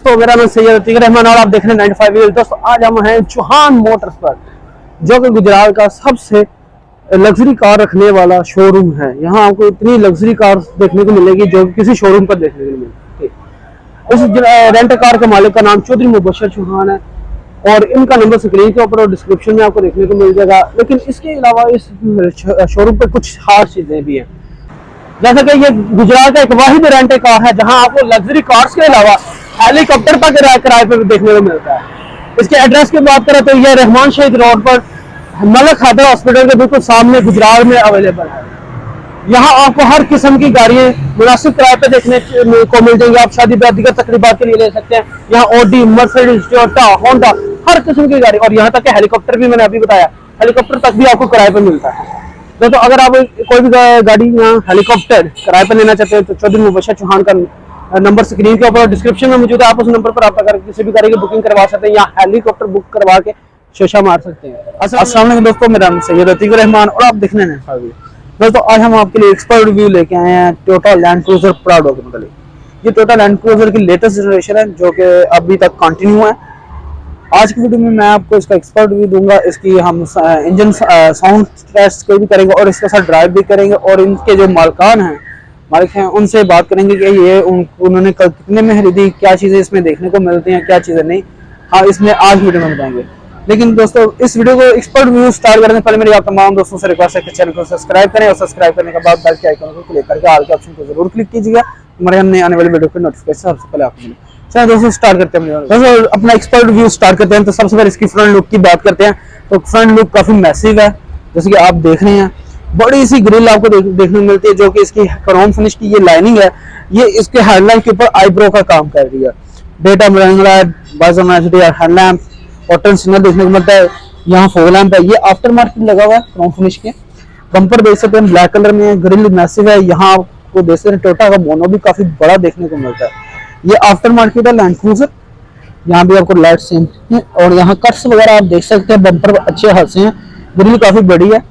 तो मेरा नाम सैयद अतीक रहमान और आप देख रहे हैं 95 वील। दोस्तों आज हम हैं चौहान मोटर्स पर, जो कि गुजरात का सबसे लग्जरी कार रखने वाला शोरूम है। यहाँ आपको इतनी लग्जरी कार देखने को मिलेगी जो किसी शोरूम पर देखने को मिलेगी। इस रेंट कार के मालिक का नाम चौधरी मुबशर चौहान है और इनका नंबर स्क्रीन के ऊपर और डिस्क्रिप्शन में आपको देखने को मिल जाएगा। लेकिन इसके अलावा इस शोरूम पर कुछ खास चीजें भी हैं, जैसा कि ये गुजरात का एक वाहिद रेंट कार है जहां आपको लग्जरी कार्स के अलावा हेलीकॉप्टर तक किराए पर देखने को मिलता है। इसके एड्रेस की बात करें तो यह रहमान शहीद रोड पर मलक हैदर हॉस्पिटल के बिल्कुल सामने गुजरात में अवेलेबल है। यहाँ आपको हर किस्म की गाड़ियाँ मुनासिब किराए पर देखने को मिल जाएंगी। आप शादी ब्याह दीगर तकरीबात के लिए ले सकते हैं। यहाँ ऑडी, मर्सिडीज, टोयोटा, होंडा हर किस्म की गाड़ी, और यहाँ तक कि हेलीकॉप्टर भी मैंने अभी बताया, हेलीकॉप्टर तक भी आपको किराए पर मिलता है। तो अगर आप कोई भी गाड़ी यहाँ हेलीकॉप्टर किराए पर लेना चाहते हैं तो चौधरी मुबशर चौहान का नंबर स्क्रीन के ऊपर डिस्क्रिप्शन में मौजूद है। आप उस नंबर पर आप अगर किसी भी गाड़ी की बुकिंग करवा सकते हैं या हेलीकॉप्टर बुक करवा के शीशा मार सकते हैं। अस्सलाम वालेकुम दोस्तों, मेरा नाम सैयद अतीक रहमान और आप देख रहे हैं दोस्तों आज हम आपके लिए एक्सपर्ट रिव्यू लेके आए हैं टोयोटा लैंड क्रूजर प्राडो के मतलब। ये टोयोटा लैंड क्रूजर की लेटेस्ट जनरेशन है जो कि अभी तक कंटिन्यू है। आज की वीडियो में मैं आपको इसका एक्सपर्ट रिव्यू दूंगा। इसकी हम इंजन साउंड टेस्ट भी करेंगे और इसके साथ ड्राइव भी करेंगे और इनके जो मालिक हैं उनसे बात करेंगे कि ये उन्होंने कितने में खरीदी, क्या चीज़ें इसमें देखने को मिलती हैं, क्या चीज़ें नहीं। हाँ, इसमें आज वीडियो में बताएंगे। लेकिन दोस्तों इस वीडियो को एक्सपर्ट रिव्यू स्टार्ट करने से पहले मेरी आप तमाम दोस्तों से रिक्वेस्ट है कि चैनल को सब्सक्राइब करें और सब्सक्राइब करने के बाद बेल के आइकन को क्लिक करके ऑल के ऑप्शन को जरूर क्लिक कीजिएगा। हमारे नए आने वाली वीडियो की नोटिफिकेशन सबसे पहले आपको मिले। चलिए दोस्तों स्टार्ट करते हैं। दोस्तों अपना एक्सपर्ट रिव्यू स्टार्ट करते हैं तो सबसे पहले इसकी फ्रंट लुक की बात करते हैं। तो फ्रंट लुक काफी मैसिव है, जैसे कि आप देख रहे हैं। बड़ी सी ग्रिल आपको देखने को मिलती है जो कि इसकी क्रोम फिनिश की ये लाइनिंग है, ये इसके हेडलाइट के ऊपर आईब्रो का काम कर रही है। डेटा हेडलैम्प और टर्न सिग्नल देखने को मिलता है। यहाँ फॉग लैंप है, ये आफ्टर मार्केट लगा हुआ है क्रोम फिनिश के। बम्पर देख सकते हैं ब्लैक कलर में, ग्रिल मैसिव है। यहाँ आपको देख सकते हैं टोयोटा का मोनो भी काफी बड़ा देखने को मिलता है। ये आफ्टर मार्केट है लैंड क्रूजर। यहाँ भी आपको लाइट सेम है और यहाँ कट्स वगैरह आप देख सकते हैं। बम्पर अच्छे खासे हैं, ग्रिल काफी बड़ी है।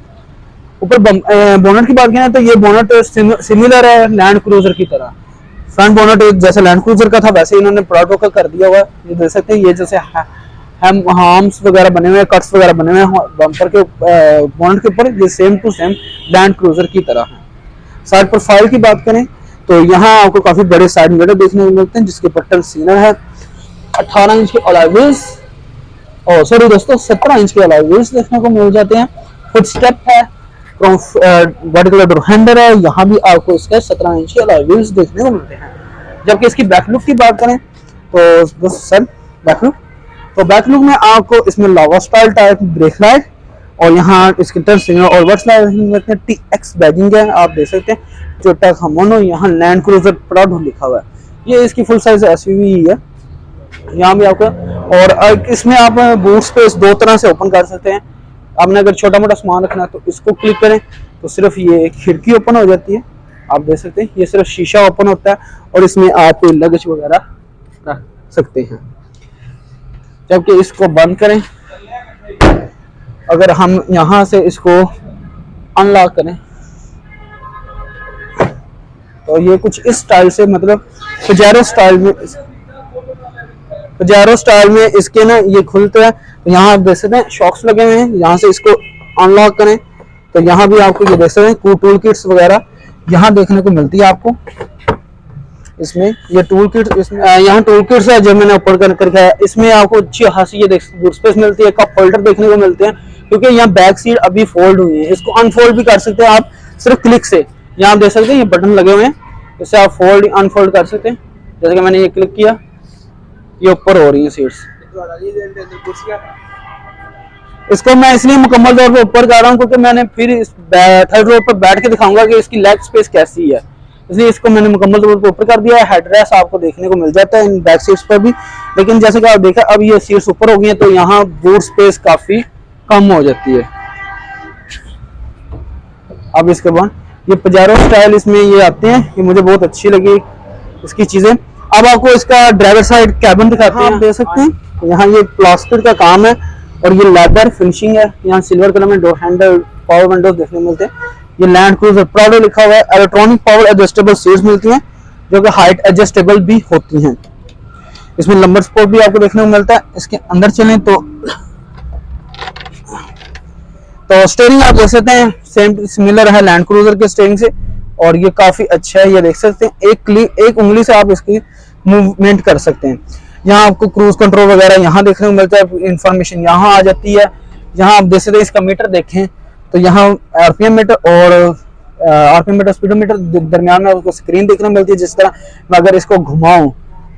ऊपर बोनट की बात करें तो ये बोनट सिमिलर है लैंड क्रूजर की तरह। फ्रंट बोनट जैसे लैंड क्रूजर का था वैसे इन्होंने प्राडो का कर दिया हुआ है। ये देख सकते हैं, ये जैसे हार्म्स वगैरह बने हुए हैं, कट्स वगैरह बने हुए हैं बम्पर के बोनट के ऊपर, ये same to same Land Cruiser की तरह है। साइड प्रोफाइल की बात करें तो यहाँ आपको काफी बड़े साइड मिरर देखने को मिलते हैं जिसके पट्टन सीना है। 18 इंच के अलॉय व्हील्स, सॉरी दोस्तों 17 इंच के अलॉय व्हील्स देखने को मिल जाते हैं। फुट स्टेप है, बॉडी कलर डोर हैंडल है। यहाँ भी आपको इसके 17 इंच के अलॉय व्हील्स देखने को मिलते हैं। जबकि इसकी बैक लुक की बात करें तो सर बैक लुक में आपको इसमें लावा स्टाइल टाइप ब्रेक लाइट और यहाँ इसके टर्न सिग्नल और वर्ड्स लाइट TX बैजिंग है। आप देख सकते हैं टोयोटा का मोनो, यहाँ लैंड क्रूजर प्राडो लिखा हुआ है। ये इसकी फुल साइज SUV है यहाँ भी आपको। और इसमें आप बूट स्पेस दो तरह से ओपन कर सकते हैं। आपने अगर छोटा मोटा सामान रखना है तो इसको क्लिक करें तो सिर्फ ये खिड़की ओपन हो जाती है। आप देख सकते हैं ये सिर्फ शीशा ओपन होता है और इसमें आप लगेज वगैरह रख सकते हैं। जबकि इसको बंद करें, अगर हम यहाँ से इसको अनलॉक करें तो ये कुछ इस स्टाइल से, मतलब पजेरो स्टाइल में इसके ना ये खुलते हैं। तो यहाँ आप देख सकते हैं शॉक्स लगे हुए हैं। यहाँ से इसको अनलॉक करें तो यहाँ भी आपको ये देख सकते हैं टूल किट्स वगैरह यहाँ देखने को मिलती है आपको। इसमें ये टूल किट्स, इसमें यहाँ टूल किट्स है जो मैंने ऊपर कर रखा है। इसमें आपको अच्छी खासी ये बूट स्पेस मिलती है, कप होल्डर देखने को मिलते हैं क्योंकि यहाँ बैक सीट अभी फोल्ड हुई है। इसको अनफोल्ड भी कर सकते हैं आप सिर्फ क्लिक से। यहाँ आप देख सकते हैं ये बटन लगे हुए हैं, इससे आप फोल्ड अनफोल्ड कर सकते हैं। जैसे कि मैंने ये क्लिक किया, ये ऊपर हो रही है सीट्स। इसको मैं इसलिए मुकम्मल तौर पर ऊपर कर रहा हूँ क्योंकि मैंने फिर इस थर्ड रोड पर बैठ के दिखाऊंगा कि इसकी लेग स्पेस कैसी है, इसलिए इसको मैंने मुकम्मल तौर पर ऊपर कर दिया है। हेडरेस्ट आपको देखने को मिल जाता है इन बैक सीट्स पर भी, लेकिन जैसे कि आप देखा अब ये सीट्स ऊपर हो गई हैं तो यहाँ बूट स्पेस काफी कम हो जाती है। अब इसके बाद ये पजेरो स्टाइल इसमें ये आते हैं, ये मुझे बहुत अच्छी लगी इसकी चीजें। अब आपको इसका ड्राइवर साइड कैबिन दिखाते हैं। आप देख सकते हैं तो यहाँ ये प्लास्टिक का काम है और ये लेदर फिनिशिंग है। यहाँ सिल्वर कलर में डोर हैंडल, पावर विंडोज देखने को मिलते हैं। ये लैंड क्रूजर प्राडो लिखा हुआ है। इलेक्ट्रॉनिक पावर एडजस्टेबल सीट्स मिलती हैं जो कि हाइट एडजस्टेबल भी होती हैं। इसमें लंबर स्पोर्ट भी आपको देखने को मिलता है। इसके अंदर चलें तो स्टीयरिंग आप देख सकते हैं सेम सिमिलर है लैंड क्रूजर के स्टीयरिंग से, और ये काफी अच्छा है। ये देख सकते हैं एक उंगली से आप इसकी मूवमेंट कर सकते हैं। यहाँ आपको क्रूज कंट्रोल वगैरह यहाँ देखने को मिलता है, इंफॉर्मेशन यहाँ आ जाती है। यहाँ आप देख सकते हैं इसका मीटर देखें तो यहाँ आरपीएम मीटर और आरपीएम मीटर स्पीडोमीटर दरमियान में आपको स्क्रीन देखने को मिलती है। जिस तरह मैं अगर इसको घुमाऊं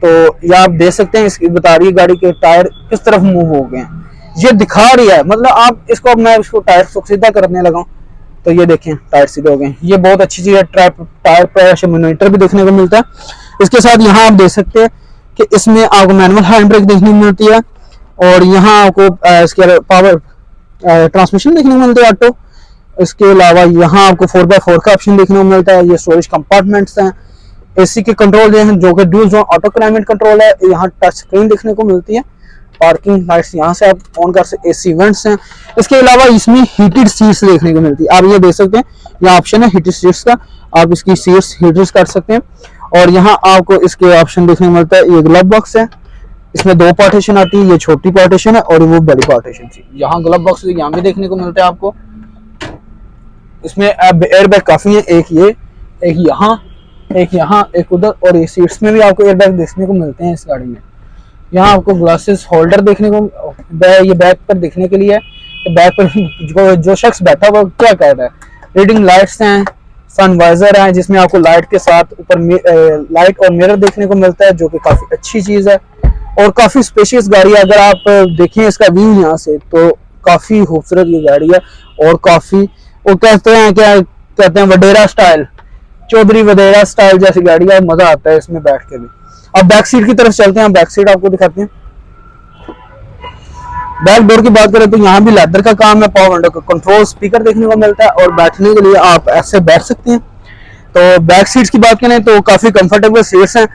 तो ये आप देख सकते हैं इसकी बता रही है गाड़ी के टायर किस तरफ मूव हो गए हैं, ये दिखा रही है। मतलब आप इसको, मैं इसको टायर को सीधा करने लगा तो ये देखें टायर सीधे हो गए। ये बहुत अच्छी चीज है। टायर प्रेशर मॉनिटर भी देखने को मिलता है। इसके साथ यहाँ आप देख सकते हैं कि इसमें आपको मैनुअल हैंड ब्रेक देखने को मिलती है, और यहाँ आपको इसके पावर ट्रांसमिशन देखने को मिलता है ऑटो। इसके अलावा यहाँ आपको 4x4 का ऑप्शन देखने को मिलता है। ये स्टोरेज कंपार्टमेंट्स हैं। एसी के कंट्रोल जो कि dual zone auto climate control है। यहाँ टच स्क्रीन देखने को मिलती है। पार्किंग लाइट्स यहाँ से आप ऑन कर सकते, एसी वेंट्स हैं। इसके अलावा इसमें हीटेड सीट्स देखने को मिलती है। आप ये देख सकते हैं, यह ऑप्शन है हीटेड सीट्स का, आप इसकी सीट्स हीटेड कर सकते हैं। और यहाँ आपको इसके ऑप्शन देखने को मिलता है। ये ग्लव बॉक्स है, इसमें 2 पार्टीशन आती है, ये छोटी पार्टीशन है और वो बड़ी पार्टीशन थी। यहाँ ग्लव बॉक्स यहाँ भी देखने को मिलता है आपको। इसमें एयरबैग काफी है, एक ये, एक यहाँ, एक उधर, और ये सीट्स में भी आपको एयरबैग देखने को मिलते हैं इस गाड़ी में। यहाँ आपको ग्लासेस होल्डर देखने को, ये बैक पर देखने के लिए है, तो बैक पर जो शख्स बैठा हुआ क्या कह रहा है। रीडिंग लाइट्स हैं, सनवाइजर है जिसमें आपको लाइट के साथ ऊपर लाइट और मिरर देखने को मिलता है, जो कि काफी अच्छी चीज है और काफी स्पेशियस गाड़ी है। अगर आप देखें इसका व्यू यहाँ से तो काफी खूबसूरत ये गाड़ी है, और काफी वो कहते हैं, क्या कहते हैं, वडेरा स्टाइल, चौधरी वडेरा स्टाइल जैसी गाड़ी है। मजा आता है इसमें बैठ के भी। अब बैक सीट की तरफ चलते हैं, बैक सीट आपको दिखाते हैं। बैक डोर की बात करें तो यहाँ भी लेदर का काम है, पावर विंडो का कंट्रोल, स्पीकर देखने को मिलता है, और बैठने के लिए आप ऐसे बैठ सकते हैं। तो बैक सीट्स की बात करें तो काफी कंफर्टेबल सीट्स हैं,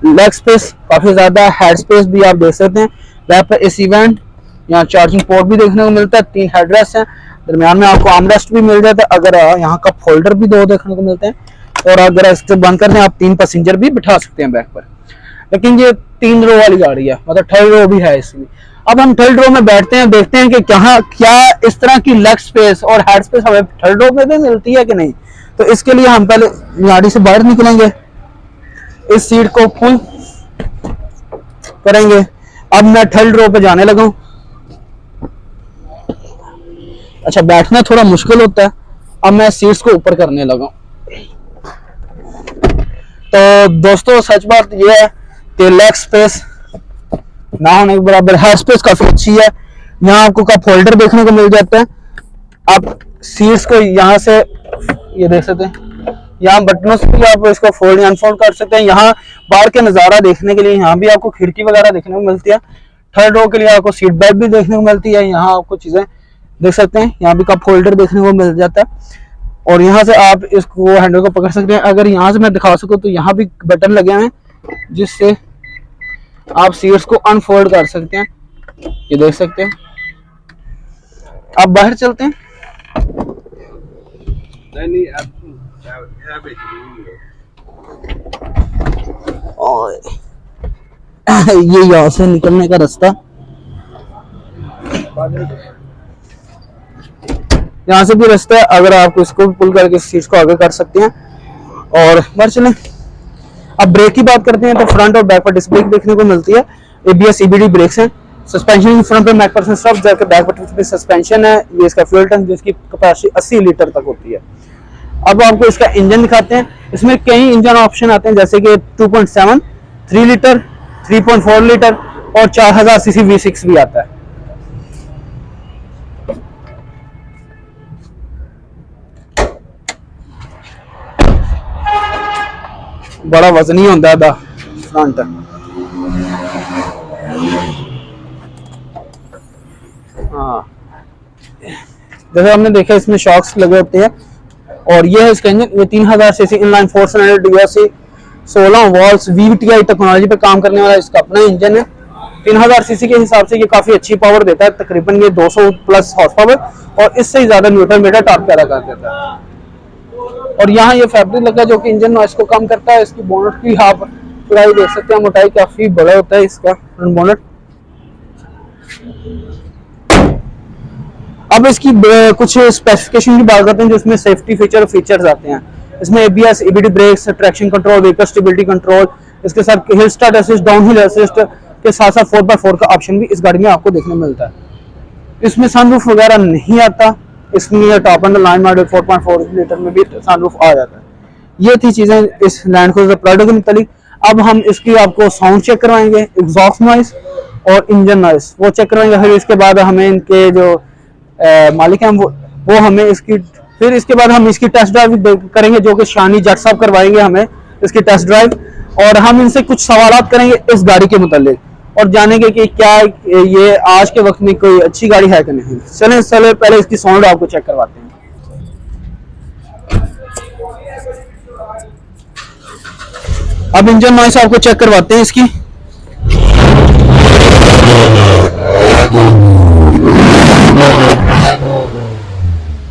लेग स्पेस काफी ज्यादा, हेड स्पेस भी आप देख सकते हैं। बैक पर एसी वेंट, यहाँ चार्जिंग पोर्ट भी देखने को मिलता है, 3 हेडरेस्ट हैं, दरमियान में आपको आर्मरेस्ट भी मिल जाता है। अगर यहाँ कप होल्डर भी 2 देखने को मिलते हैं, और अगर इसको बंद करते हैं आप 3 पैसेंजर भी बिठा सकते हैं बैक पर। लेकिन ये 3 रो वाली गाड़ी है, मतलब 3rd रो भी है इसमें। अब हम 3rd रो में बैठते हैं, देखते हैं कि क्या इस तरह की लेग स्पेस और हेड स्पेस हमें 3rd रो में भी मिलती है कि नहीं। तो इसके लिए हम पहले गाड़ी से बाहर निकलेंगे, इस सीट को पुल करेंगे। अब मैं 3rd रो पे जाने लगा हूं। अच्छा, बैठना थोड़ा मुश्किल होता है, अब मैं सीट्स को ऊपर करने लगा हूं। तो दोस्तों सच बात यह है कि लेग स्पेस ना होने के बराबर, हेड स्पेस काफी अच्छी है। यहाँ आपको कप होल्डर देखने को मिल जाता है। आप सीट्स को यहाँ से ये देख सकते हैं, यहाँ बटनों से भी आप इसको फोल्ड अनफोल्ड कर सकते हैं। यहाँ बाहर के नज़ारा देखने के लिए यहाँ भी आपको खिड़की वगैरह देखने को मिलती है। 3rd रो के लिए आपको सीट बेल्ट भी देखने को मिलती है। यहाँ आपको चीजें देख सकते हैं, यहाँ भी कप होल्डर देखने को मिल जाता है, और यहाँ से आप इसको हैंडल को पकड़ सकते हैं। अगर यहाँ से मैं दिखा सकूँ तो यहाँ भी बटन लगे हुए हैं जिससे आप सीट्स को अनफोल्ड कर सकते हैं, ये देख सकते हैं। अब बाहर चलते हैं। और ये यहाँ से निकलने का रास्ता, यहाँ से भी रास्ता है, अगर आपको इसको पुल करके सीट्स को आगे कर सकते हैं और बाहर चलें। अब ब्रेक की बात करते हैं तो फ्रंट और बैक पर डिस्क ब्रेक देखने को मिलती है। ABS CBD ब्रेक्स हैं। सस्पेंशन फ्रंट पे मैकफरसन सब जगह बैक पर सस्पेंशन है। ये इसका फ्यूल टैंक जिसकी कैपेसिटी 80 लीटर तक होती है। अब आपको इसका इंजन दिखाते हैं। इसमें कई इंजन ऑप्शन आते हैं, जैसे कि 2.7, 3 लीटर, 3.4 लीटर और 4000 सीसी V6 भी आता है। बड़ा वजनी होता है फ्रंट। हाँ, जैसे हमने देखा इसमें शॉक्स लगे होते हैं, और ये है इसका इंजन। ये 3000 CC inline 4 cylinder DSC 16 walls VVTi technology पे काम करने वाला इसका अपना इंजन है। 3000 सीसी के हिसाब से ये काफी अच्छी पावर देता है, तकरीबन ये 200 प्लस हॉर्स पावर, और इससे ही ज्यादा न्यूटन मीटर टॉर्क पैदा कर देता है। और यहाँ ये फैब्रिक लगा जो कि इंजन नॉइस को कम करता है। इसकी बोनट की आप चौड़ाई देख सकते हैं, मोटाई काफी बड़ा होता है इसका फ्रंट बोनट। अब इसकी कुछ स्पेसिफिकेशन की बात करते हैं जो इसमें सेफ्टी फीचर्स आते हैं। इसमें ABS, EBD brakes, traction control, vehicle stability control, इसके साथ hill start assist, down hill assist के साथ साथ 4x4 का ऑप्शन भी इस गाड़ी में आपको देखने मिलता है। इसमें सनरूफ वगैरह नहीं आता, इसमें top and line model 4.4 litre में भी सनरूफ आ जाता है। ये थी चीजें इस लैंड क्रूजर प्राडो के मुतालिक। अब हम इसकी आपको साउंड चेक करवाएंगे, एग्जॉस्ट नॉइस और इंजन नॉइस वो चेक करवाएंगे। फिर इसके बाद हमें इनके जो मालिक हैं वो हमें इसकी, फिर इसके बाद हम इसकी टेस्ट ड्राइव करेंगे जो कि शानी जट साहब करवाएंगे हमें इसकी टेस्ट ड्राइव, और हम इनसे कुछ सवालात करेंगे इस गाड़ी के मुतालिक और जानेंगे कि क्या ये आज के वक्त में कोई अच्छी गाड़ी है कि नहीं। चलें पहले इसकी साउंड आपको चेक करवाते हैं। अब इंजन नॉइस आपको चेक करवाते हैं इसकी।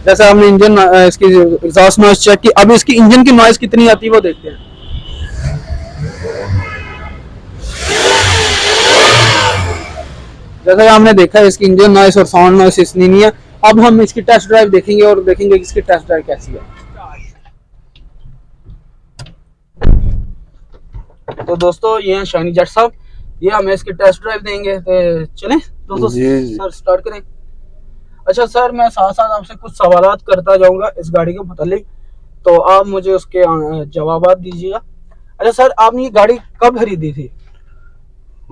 जैसे हमने इंजन इसकी एग्जॉस्ट नॉइस चेक की, अब इसकी इंजन की नॉइस कितनी आती है वो देखते हैं। जैसा हमने देखा है इसकी इंजन नॉइस और साउंड नॉइस इतनी नहीं है। अब हम इसकी टेस्ट ड्राइव देखेंगे और देखेंगे कि इसकी टेस्ट ड्राइव कैसी है। तो दोस्तों ये हैं शानी जट साहब, ये हमें इसकी टेस्ट ड्राइव देंगे। तो चलें दोस्तों सर स्टार्ट करें। अच्छा सर, मैं साथ साथ आपसे कुछ सवालात करता जाऊंगा इस गाड़ी के मुतालिक, तो आप मुझे उसके जवाब दीजिएगा। अच्छा सर, आपने ये गाड़ी कब खरीदी थी?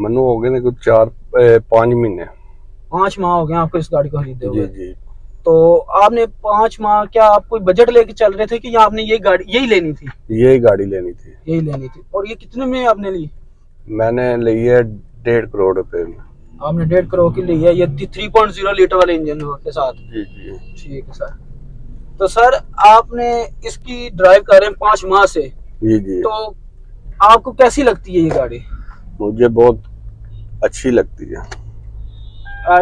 मनु हो गए कुछ 4-5 महीने। 5 माह हो गए आपको इस गाड़ी को खरीदे हुए? जी जी। तो आपने 5 माह क्या आप कोई बजट लेके चल रहे थे कि आपने ये गाड़ी यही लेनी थी? यही गाड़ी लेनी थी। यही लेनी थी। और ये कितने में आपने ली? मैंने ली है 1.5 करोड़ रुपए में। आपने 1.5 करोड़ की ली है, ये 3.0 लीटर वाले इंजन के साथ? जी जी। ठीक है सर। तो सर आपने इसकी ड्राइव कर रहे हैं 5 माह से? जी जी। तो आपको कैसी लगती है ये गाड़ी? मुझे बहुत अच्छी लगती है।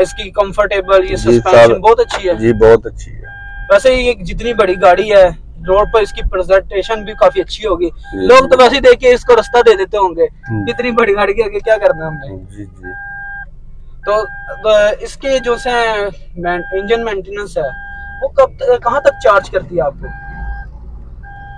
इसकी कंफर्टेबल, ये सस्पेंशन बहुत अच्छी है? जी बहुत अच्छी है। वैसे ये जितनी बड़ी गाड़ी है रोड पर इसकी प्रेजेंटेशन भी काफी अच्छी होगी। लोग तो वैसे ही देख के इसको रास्ता दे देते होंगे, इतनी बड़ी गाड़ी के आगे क्या करना हमने। जी जी। तो इसके जो से इंजन मेंटेनेंस है वो कहाँ तक चार्ज करती है आपको?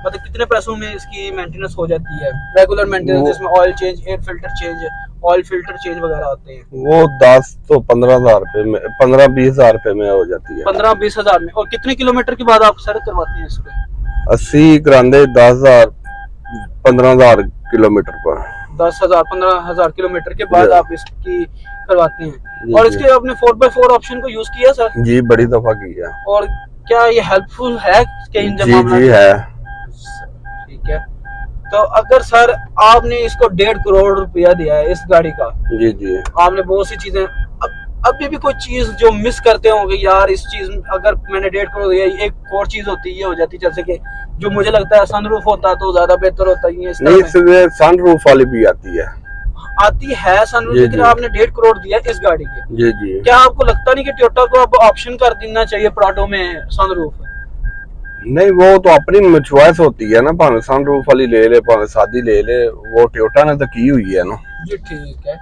मतलब कितने पैसों में इसकी मेंटेनेंस हो जाती है? रेगुलर मेंटेनेंस जिसमें oil change, air filter change, oil filter change वगैरह होते हैं, वो 10 तो 15,000 रुपए में, 15-20 हजार रुपए में हो जाती है। 15-20 हजार में। और कितने किलोमीटर के बाद आप सर्विस करवाती हैं इस पे? 80 करांदे 10,000 15,000 किलोमीटर पर। 10,000-15,000 किलोमीटर के बाद आप इसकी करवाते हैं। और जी। इसके आपने 4x4 ऑप्शन को यूज किया सर? जी बड़ी दफा किया। और क्या ये हेल्पफुल है कहीं जब जी जी है। ठीक है। तो अगर सर आपने इसको 1.5 करोड़ रुपया दिया है इस गाड़ी का, जी जी। आपने बहुत सी चीजें, अभी भी कोई चीज जो मिस करते होंगे यार, इस चीज अगर मैंने 1.5 करोड़ दिया, एक और चीज होती है ये हो जाती, जैसे कि जो मुझे लगता है सनरूफ होता तो ज्यादा बेहतर होता है। नहीं, सनरूफ वाली भी आती है सनरूफ, लेकिन आपने 1.5 करोड़ दिया इस गाड़ी के। जी जी। क्या आपको लगता नहीं कि टोयोटा को अब ऑप्शन कर देना चाहिए प्राडो में सनरूफ? नहीं, वो तो अपनी चॉइस होती है ना, भावे सनरूफ वाली ले ले भावे सादी ले ले, वो टोयोटा ने तो की हुई है ना। जी ठीक है।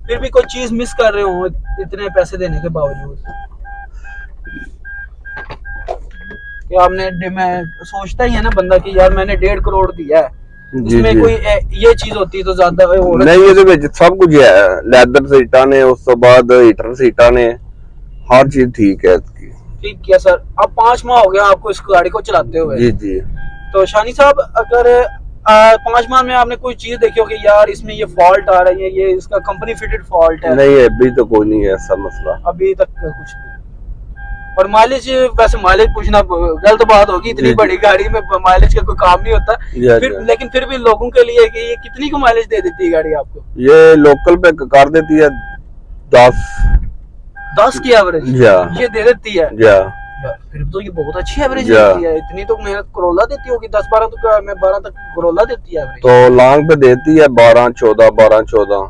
फिर भी कोई चीज मिस कर रहे हो इतने पैसे देने के बावजूद? कि आपने, मैं सोचता ही है ना बंदा कि यार मैंने 1.5 करोड़ दिया है, इसमें कोई ये चीज होती तो ज्यादा नहीं, ये विच सब कुछ है, लेदर सीटा ने, उस तो बाद हीटर सीटा ने, हर चीज ठीक है इसकी। ठीक है सर। अब 5 माह हो गया आपको इस गाड़ी को चलाते हुए? जी जी। तो शानी साहब, अगर 5 माह में आपने कोई चीज देखी हो कि यार इसमें ये फॉल्ट आ रही है, ये इसका कंपनी फिटेड फॉल्ट है? नहीं, अभी तो कोई नहीं है ऐसा मसला, अभी तक कुछ नहीं। और माइलेज, वैसे माइलेज पूछना गलत बात होगी, इतनी बड़ी गाड़ी में माइलेज का कोई काम नहीं होता। लेकिन फिर भी लोगों के लिए कि ये कितनी को माइलेज दे देती है गाड़ी आपको? ये लोकल पे कर देती है 10 की एवरेज ये दे देती है। फिर तो ये बहुत अच्छी एवरेज देती है। इतनी तो मेहनत करोला देती होगी, 10-12 तो मैं 12 तक करोला देती है। तो लॉन्ग पे देती है 12-14।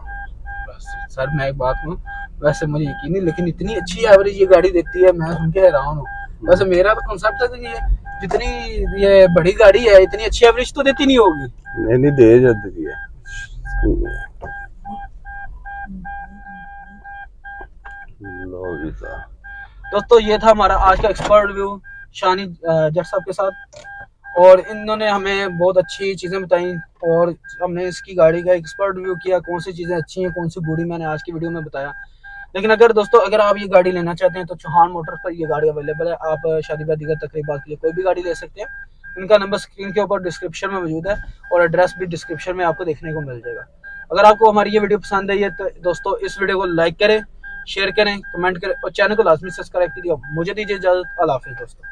सर मैं एक बात कहूँ, वैसे मुझे यकीन नहीं, लेकिन इतनी अच्छी एवरेज ये गाड़ी देती है, मैं सुन के हैरान हूँ। वैसे मेरा तो कांसेप्ट था कि ये जितनी ये बड़ी गाड़ी है इतनी अच्छी एवरेज तो देती नहीं होगी। नहीं दे जाती है। लो जी साहब। दोस्तों ये था हमारा आज का एक्सपर्ट रिव्यू शानी जट साहब के साथ, और इन्होंने हमें बहुत अच्छी चीज़ें बताई और हमने इसकी गाड़ी का एक्सपर्ट रिव्यू किया, कौन सी चीज़ें अच्छी हैं कौन सी बुरी, मैंने आज की वीडियो में बताया। लेकिन अगर दोस्तों अगर आप ये गाड़ी लेना चाहते हैं तो चौहान मोटर्स पर ये गाड़ी अवेलेबल है। आप शादी ब्याह दीगर तकरीबात के लिए कोई भी गाड़ी ले सकते हैं। उनका नंबर स्क्रीन के ऊपर डिस्क्रिप्शन में मौजूद है और एड्रेस भी डिस्क्रिप्शन में आपको देखने को मिल जाएगा। अगर आपको हमारी ये वीडियो पसंद आई है तो दोस्तों इस वीडियो को लाइक करें, शेयर करें, कमेंट करें और चैनल को लाजमी सब्सक्राइब कीजिए। मुझे दीजिए इजाजत। अल्लाह हाफिज़ दोस्तों।